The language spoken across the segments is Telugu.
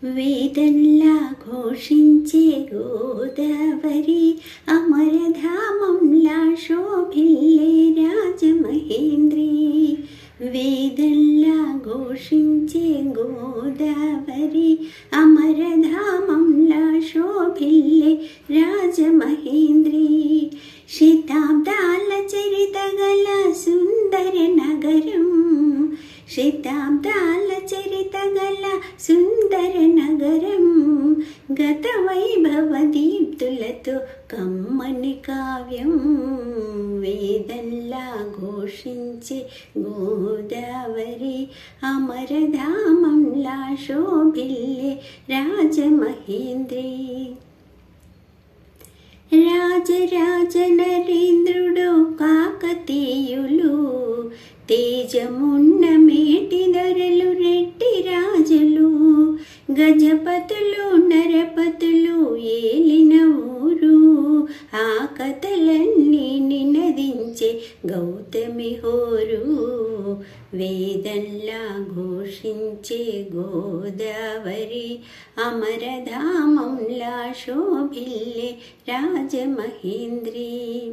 వేదంలా ఘోషించే గోదావరి అమరధామంలా శోభిల్లే రాజమహేంద్రి. వేదంలా ఘోషించే గోదావరి అమరధామంలా శోభిల్లే రాజమహేంద్రి. శతాబ్దాల చరిత గల సుందర నగరం, శతాబ్దాల చరిత గల సుందర నగరం, గత వైభవ దీప్తులతో కమ్మని కావ్యం. వేదంలా ఘోషించే గోదావరి అమరధామంలా శోభిల్లే రాజమహేంద్రి. రాజరాజ నరేంద్రుడు కాకతీయులు, తేజమున్న మేటి దొరలు రెడ్డి రాజులు, గజపతులు నరపతులు ఏలిన ఊరు. ఆ కథలన్నీ నినదించే గౌతమి హోరు. వేదంలా ఘోషించే గోదావరి అమరధామంలా శోభిల్లే రాజమహేంద్రి.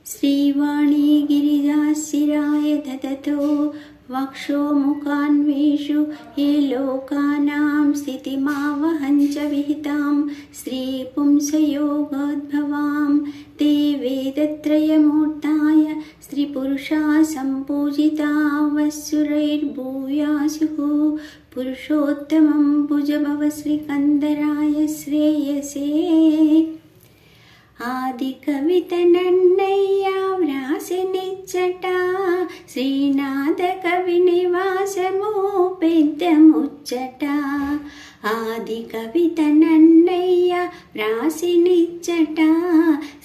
శ్రీవాణి గిరిజాశిరాయ దదతో వక్షోముఖాన్వేషు ఏ లోకానాం స్థితిమావహం చ విహితాం స్త్రీపుంసయోగోద్భవాం తే వేదత్రయమూర్తాయ స్త్రీపురుషా సంపూజితా వస్సురైర్భూయాసుః పురుషోత్తమం భుజభవ శ్రీకందరాయ శ్రేయసే. ఆది కవిత నన్నయ్య వ్రాసినిచ్చట, శ్రీనాథ కవి నివాసము పెద్ద ముచ్చట. ఆది కవిత నన్నయ్య వ్రాసినిచ్చట,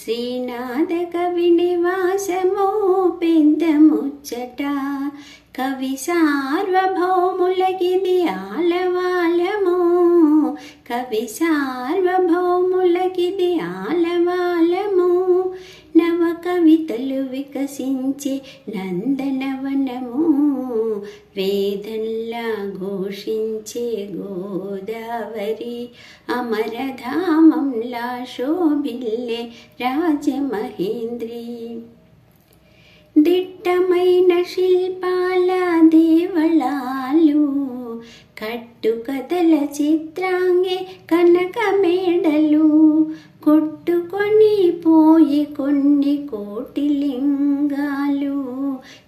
శ్రీనాథ కవి నివాసము పెద్ద ముచ్చట. కవి సార్వభౌములకిది ఆలవాలము, కవి సార్వభౌములకిది ఆలవాలము. నవ కవితలు వికసించే నందనవనము. వేదంలా ఘోషించే గోదావరి అమరధామంలా శోభిల్లే రాజమహేంద్రి. దిట్టమైన శిల్పాల దేవళాలు, కట్టుకథల చిత్రాంగే కనక మేడలు, కొట్టుకొని పోయి కొన్ని కోటి లింగాలు.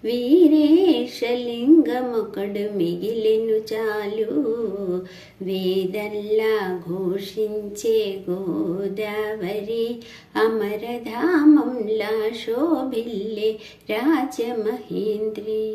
వీరేశలింగమొకడు మిగిలెను చాలు. వేదంలా ఘోషించే గోదావరి అమరధామంలా శోభిల్లే రాజమహేంద్రి.